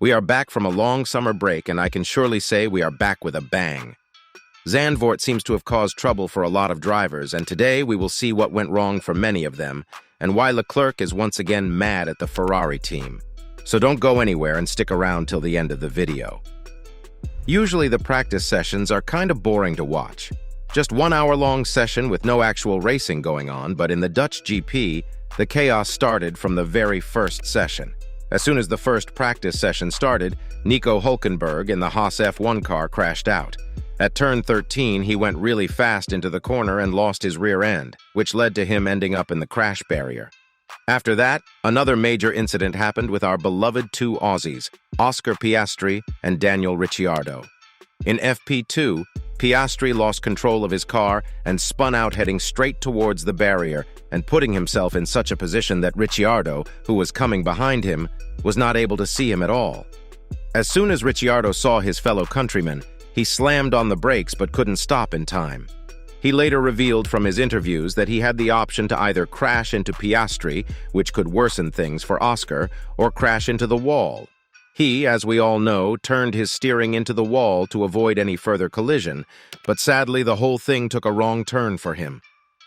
We are back from a long summer break, and I can surely say we are back with a bang. Zandvoort seems to have caused trouble for a lot of drivers, and today we will see what went wrong for many of them, and why LECLERC is once again mad at the Ferrari team. So don't go anywhere and stick around till the end of the video. Usually the practice sessions are kind of boring to watch. Just 1 hour-long session with no actual racing going on, but in the Dutch GP, the chaos started from the very first session. As soon as the first practice session started, Nico Hulkenberg in the Haas F1 car crashed out. At turn 13, he went really fast into the corner and lost his rear end, which led to him ending up in the crash barrier. After that, another major incident happened with our beloved two Aussies, Oscar Piastri and Daniel Ricciardo. In FP2, Piastri lost control of his car and spun out heading straight towards the barrier and putting himself in such a position that Ricciardo, who was coming behind him, was not able to see him at all. As soon as Ricciardo saw his fellow countryman, he slammed on the brakes but couldn't stop in time. He later revealed from his interviews that he had the option to either crash into Piastri, which could worsen things for Oscar, or crash into the wall. He, as we all know, turned his steering into the wall to avoid any further collision, but sadly the whole thing took a wrong turn for him.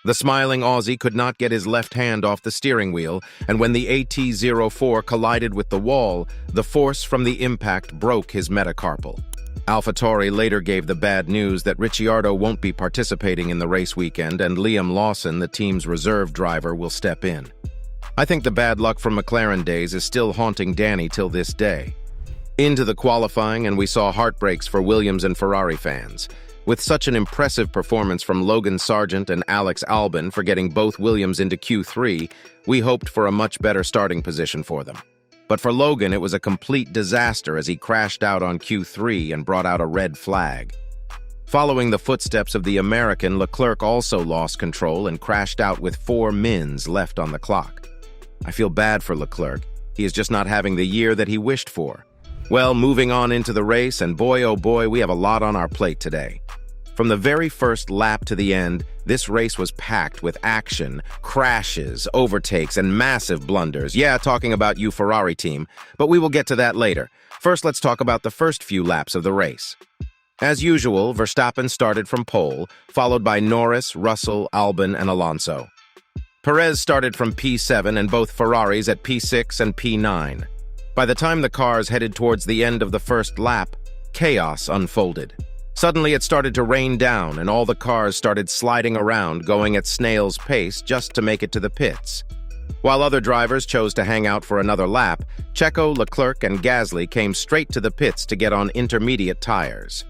The smiling Aussie could not get his left hand off the steering wheel, and when the AT04 collided with the wall, the force from the impact broke his metacarpal. AlphaTauri later gave the bad news that Ricciardo won't be participating in the race weekend and Liam Lawson, the team's reserve driver, will step in. I think the bad luck from McLaren days is still haunting Danny till this day. Into the qualifying, and we saw heartbreaks for Williams and Ferrari fans. With such an impressive performance from Logan Sargent and Alex Albon for getting both Williams into Q3, we hoped for a much better starting position for them. But for Logan, it was a complete disaster as he crashed out on Q3 and brought out a red flag. Following the footsteps of the American, LECLERC also lost control and crashed out with 4 mins left on the clock. I feel bad for LECLERC. He is just not having the year that he wished for. Well, moving on into the race, and boy oh boy, we have a lot on our plate today. From the very first lap to the end, this race was packed with action, crashes, overtakes, and massive blunders. Yeah, talking about you Ferrari team, but we will get to that later. First, let's talk about the first few laps of the race. As usual, Verstappen started from pole, followed by Norris, Russell, Albon, and Alonso. Perez started from P7 and both Ferraris at P6 and P9. By the time the cars headed towards the end of the first lap, chaos unfolded. Suddenly it started to rain down and all the cars started sliding around, going at snail's pace just to make it to the pits. While other drivers chose to hang out for another lap, Checo, LECLERC, and Gasly came straight to the pits to get on intermediate tires.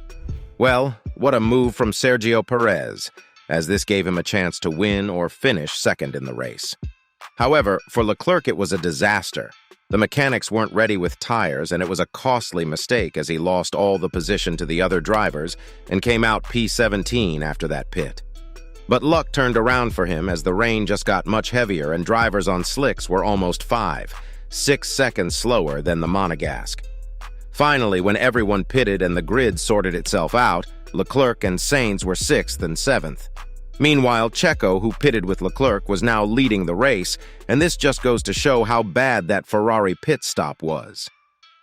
Well, what a move from Sergio Perez, as this gave him a chance to win or finish second in the race. However, for LECLERC it was a disaster. The mechanics weren't ready with tires, and it was a costly mistake as he lost all the position to the other drivers and came out P17 after that pit. But luck turned around for him as the rain just got much heavier and drivers on slicks were almost 6 seconds slower than the monegasque. Finally, when everyone pitted and the grid sorted itself out, LECLERC and Sainz were 6th and 7th. Meanwhile, Checo, who pitted with LECLERC, was now leading the race, and this just goes to show how bad that Ferrari pit stop was.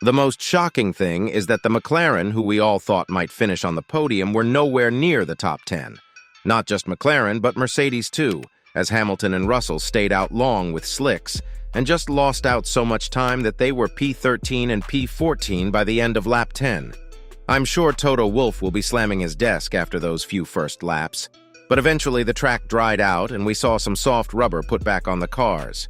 The most shocking thing is that the McLaren, who we all thought might finish on the podium, were nowhere near the top 10. Not just McLaren, but Mercedes too, as Hamilton and Russell stayed out long with slicks, and just lost out so much time that they were P13 and P14 by the end of lap 10. I'm sure Toto Wolff will be slamming his desk after those few first laps. But eventually the track dried out and we saw some soft rubber put back on the cars.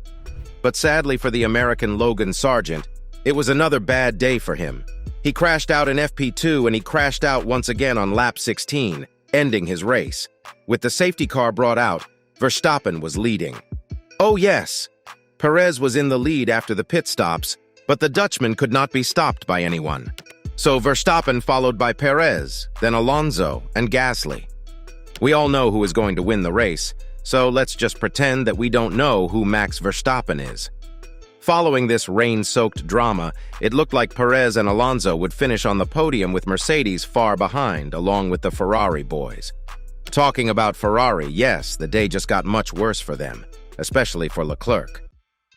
But sadly for the American Logan Sargent, it was another bad day for him. He crashed out in FP2 and he crashed out once again on lap 16, ending his race. With the safety car brought out, Verstappen was leading. Oh yes, Perez was in the lead after the pit stops, but the Dutchman could not be stopped by anyone. So Verstappen followed by Perez, then Alonso and Gasly. We all know who is going to win the race, so let's just pretend that we don't know who Max Verstappen is. Following this rain-soaked drama, it looked like Perez and Alonso would finish on the podium with Mercedes far behind, along with the Ferrari boys. Talking about Ferrari, yes, the day just got much worse for them, especially for LECLERC.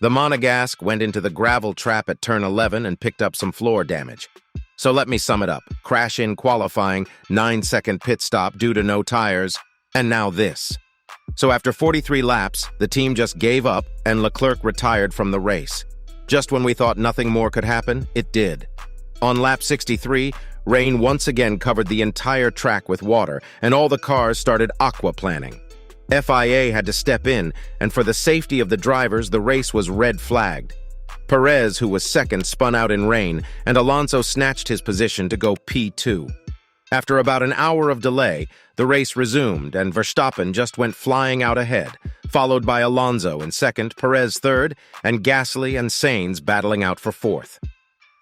The Monegasque went into the gravel trap at turn 11 and picked up some floor damage. So let me sum it up. Crash in qualifying, 9-second pit stop due to no tires, and now this. So after 43 laps, the team just gave up and Leclerc retired from the race. Just when we thought nothing more could happen, it did. On lap 63, rain once again covered the entire track with water, and all the cars started aquaplaning. FIA had to step in, and for the safety of the drivers, the race was red flagged. Perez, who was second, spun out in rain, and Alonso snatched his position to go P2. After about an hour of delay, the race resumed, and Verstappen just went flying out ahead, followed by Alonso in second, Perez third, and Gasly and Sainz battling out for fourth.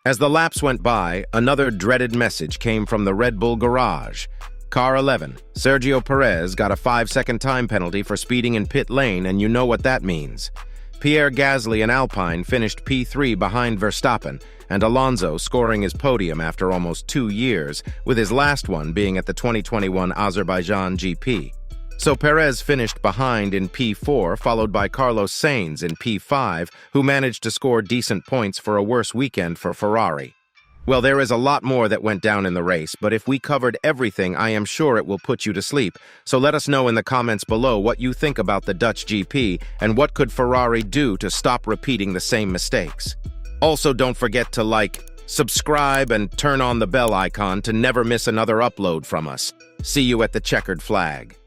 As the laps went by, another dreaded message came from the Red Bull garage. Car 11, Sergio Perez got a 5-second time penalty for speeding in pit lane, and you know what that means. Pierre Gasly and Alpine finished P3 behind Verstappen, and Alonso scoring his podium after almost 2 years, with his last one being at the 2021 Azerbaijan GP. So Perez finished behind in P4, followed by Carlos Sainz in P5, who managed to score decent points for a worse weekend for Ferrari. Well, there is a lot more that went down in the race, but if we covered everything, I am sure it will put you to sleep. So let us know in the comments below what you think about the Dutch GP and what could Ferrari do to stop repeating the same mistakes. Also, don't forget to like, subscribe, and turn on the bell icon to never miss another upload from us. See you at the checkered flag.